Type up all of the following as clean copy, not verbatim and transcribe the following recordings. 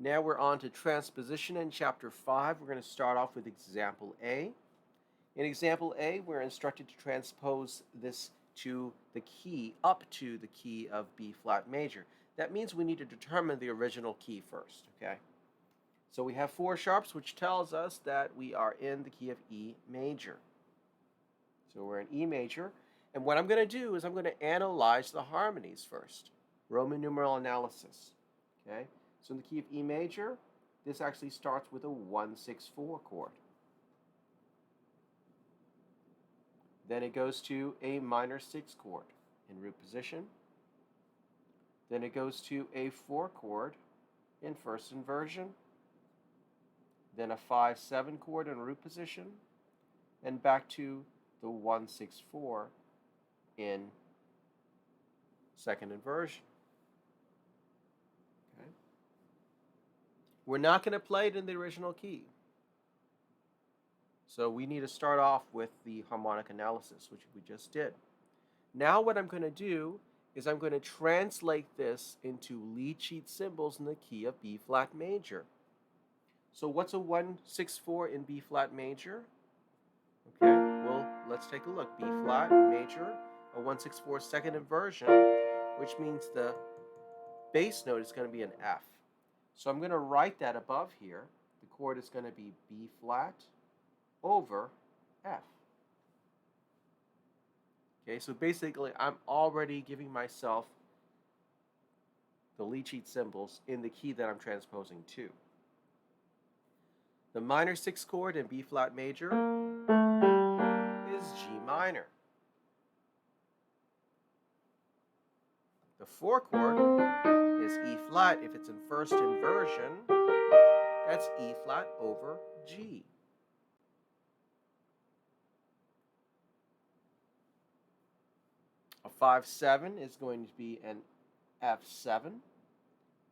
Now we're on to transposition in Chapter 5. We're going to start off with Example A. In Example A, we're instructed to transpose this to the key, up to the key of B flat major. That means we need to determine the original key first, okay? So we have 4 sharps, which tells us that we are in the key of E major. So we're in E major. And what I'm going to do is I'm going to analyze the harmonies first. Roman numeral analysis, okay? So in the key of E major, this actually starts with a 1-6-4 chord. Then it goes to a minor 6 chord in root position. Then it goes to a 4 chord in first inversion. Then a 5-7 chord in root position. And back to the 1-6-4 in second inversion. We're not going to play it in the original key. So we need to start off with the harmonic analysis, which we just did. Now what I'm going to do is I'm going to translate this into lead sheet symbols in the key of B flat major. So what's a 1-6-4 in B flat major? Okay, well, let's take a look. B flat major, a 1-6-4 second inversion, which means the bass note is going to be an F. So I'm going to write that above here. The chord is going to be B flat over F. Okay, so basically I'm already giving myself the lead sheet symbols in the key that I'm transposing to. The minor 6 chord in B flat major is G minor. The 4 chord is E flat. If it's in first inversion, that's E flat over G. A 5-7 is going to be an F7,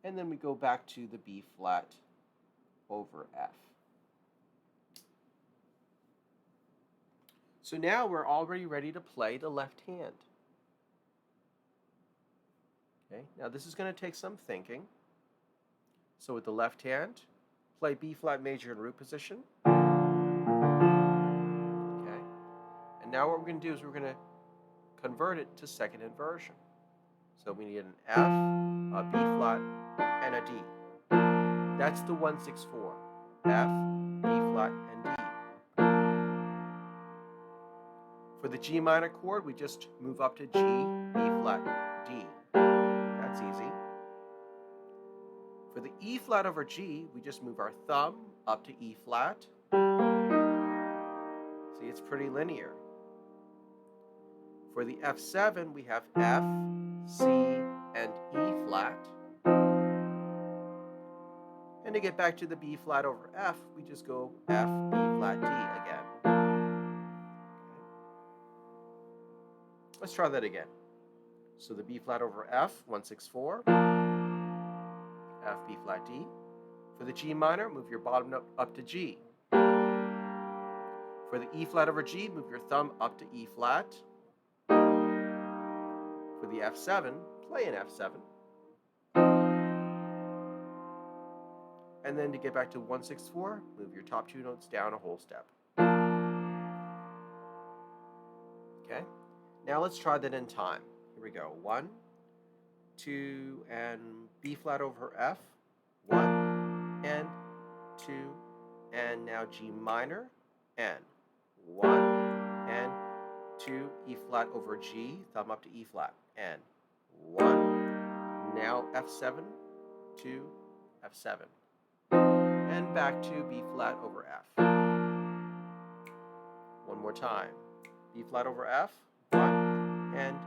and then we go back to the B flat over F. So now we're already ready to play the left hand. Okay, now this is going to take some thinking. So with the left hand, play B flat major in root position. Okay, and now what we're going to do is we're going to convert it to second inversion. So we need an F, a B flat, and a D. That's the 1-6-4. F, B flat, and D. For the G minor chord, we just move up to G, B flat, D. That's easy. For the E flat over G, we just move our thumb up to E flat. See, it's pretty linear. For the F7, we have F, C, and E flat. And to get back to the B flat over F, we just go F, B flat, D again. Let's try that again. So the B flat over F, 1-6-4. F, B flat, D. For the G minor, move your bottom note up to G. For the E flat over G, move your thumb up to E flat. For the F7, play an F7. And then to get back to 1-6-4, move your top 2 notes down a whole step. Okay, now let's try that in time. Here we go. 1, 2, and B flat over F. 1, and 2, and now G minor, and 1, and 2, E flat over G, thumb up to E flat, and 1, now F7, 2, F7, and back to B flat over F. One more time. B flat over F, 1, and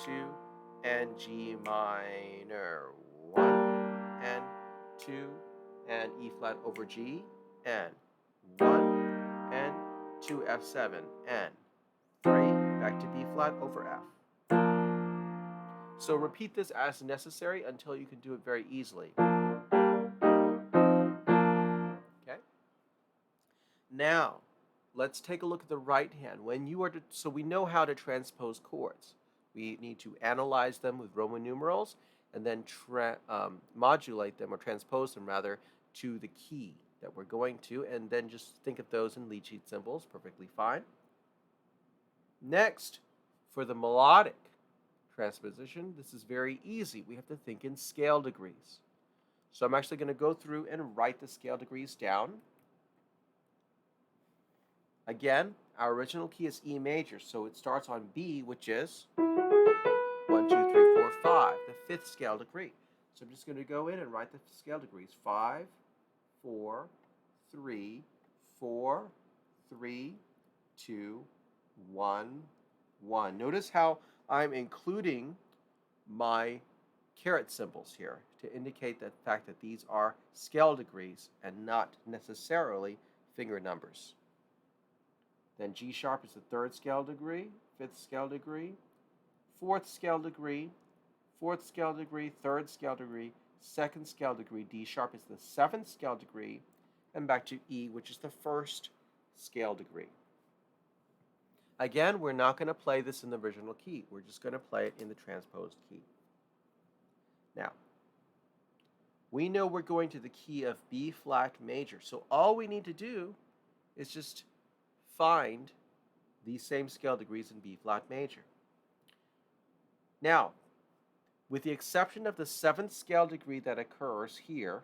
2, and G minor, 1, and 2, and E flat over G, and 1, and 2, F7, and 3, back to B flat over F. So repeat this as necessary until you can do it very easily. Okay? Now, let's take a look at the right hand. So we know how to transpose chords. We need to analyze them with Roman numerals, and then modulate them, or transpose them rather, to the key that we're going to, and then just think of those in lead sheet symbols, perfectly fine. Next, for the melodic transposition, this is very easy. We have to think in scale degrees. So I'm actually going to go through and write the scale degrees down. Again, our original key is E major, so it starts on B, which is 1, 2, 3, 4, 5, the 5th scale degree. So I'm just going to go in and write the scale degrees. 5, 4, 3, 4, 3, 2, 1, 1. Notice how I'm including my caret symbols here to indicate the fact that these are scale degrees and not necessarily finger numbers. Then G sharp is the 3rd scale degree, 5th scale degree, 4th scale degree, 4th scale degree, 3rd scale degree, 2nd scale degree. D sharp is the 7th scale degree, and back to E, which is the 1st scale degree. Again, we're not going to play this in the original key. We're just going to play it in the transposed key. Now, we know we're going to the key of B flat major, so all we need to do is just find these same scale degrees in B flat major. Now, with the exception of the 7th scale degree that occurs here,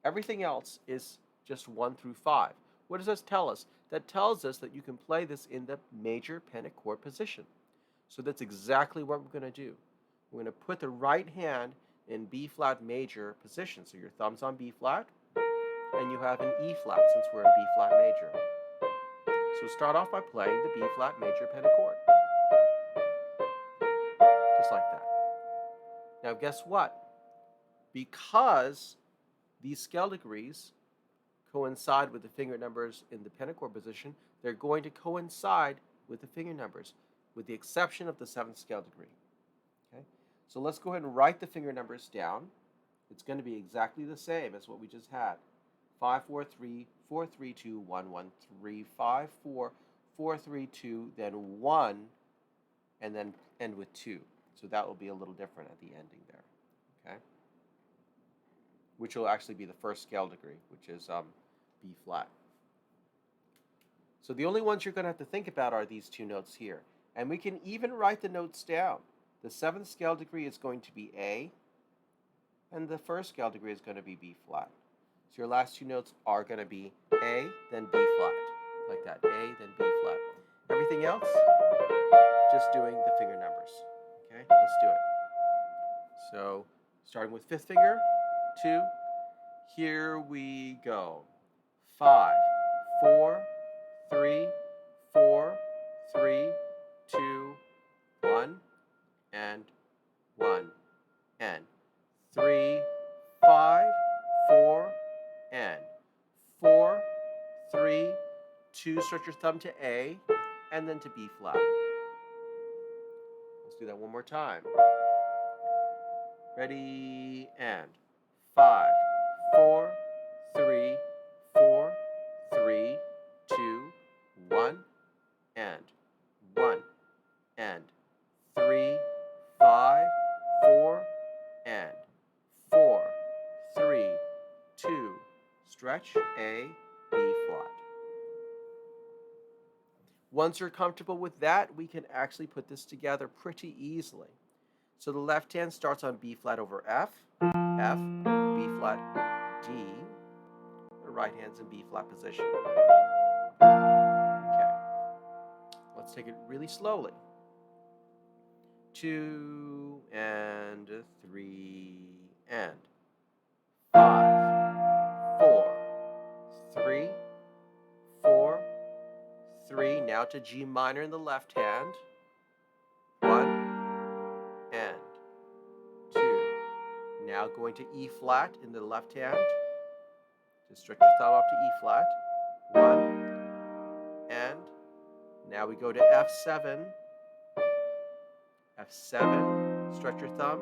everything else is just 1 through 5. What does this tell us? That tells us that you can play this in the major pentachord position. So that's exactly what we're going to do. We're going to put the right hand in B flat major position. So your thumb's on B flat, and you have an E flat since we're in B flat major. So start off by playing the B flat major pentachord. Just like that. Now guess what? Because these scale degrees coincide with the finger numbers in the pentachord position, they're going to coincide with the finger numbers, with the exception of the 7th scale degree. Okay? So let's go ahead and write the finger numbers down. It's going to be exactly the same as what we just had. 5, 4, 3, 4, 3, 2, 1, 1, 3, 5, 4, 4, 3, 2, then 1, and then end with 2. So that will be a little different at the ending there. Okay? Which will actually be the 1st scale degree, which is B flat. So the only ones you're going to have to think about are these 2 notes here. And we can even write the notes down. The 7th scale degree is going to be A, and the 1st scale degree is going to be B flat. So your last 2 notes are going to be A, then B flat. Like that, A, then B flat. Everything else, just doing the finger numbers. Okay, let's do it. So starting with 5th finger, 2, here we go. 5, 4, 3, 4, 3, 2, 1, and 1, and 3, 5, 4, and 4, 3, 2, stretch your thumb to A, and then to B flat. Let's do that one more time. Ready, and 5, 4, 3, 4, 3, 2, 1, and 1, and 3, 5, 4, and 4, 3, 2, stretch A, B flat. Once you're comfortable with that, we can actually put this together pretty easily. So the left hand starts on B flat over F, F, B flat, D. The right hand's in B flat position. Okay. Let's take it really slowly. 2 and 3 and 5, 4, 3, 4, 3. Now to G minor in the left hand. 1 and 2. Now going to E flat in the left hand. Just stretch your thumb up to E flat. 1 and now we go to F7. F7, stretch your thumb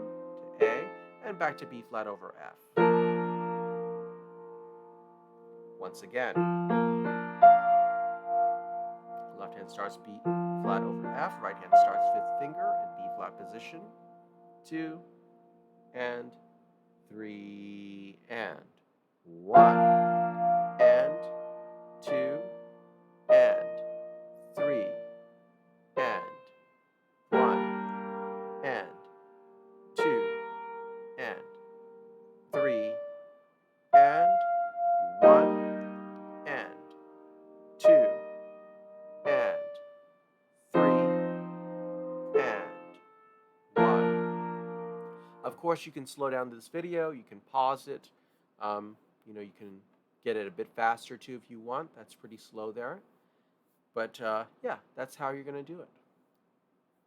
to A, and back to B flat over F. Once again, left hand starts B flat over F, right hand starts 5th finger in B flat position. 2, and 3 and 1 and 2 and 3 and 1 and 2 and 3 and 1 and 2 and 3 and 1. Of course, you can slow down this video. You can pause it. You can get it a bit faster too if you want. That's pretty slow there. But yeah, that's how you're going to do it.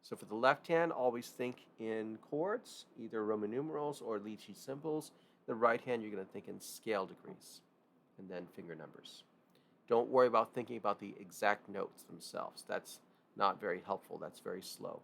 So for the left hand, always think in chords, either Roman numerals or lead sheet symbols. The right hand, you're going to think in scale degrees and then finger numbers. Don't worry about thinking about the exact notes themselves. That's not very helpful. That's very slow.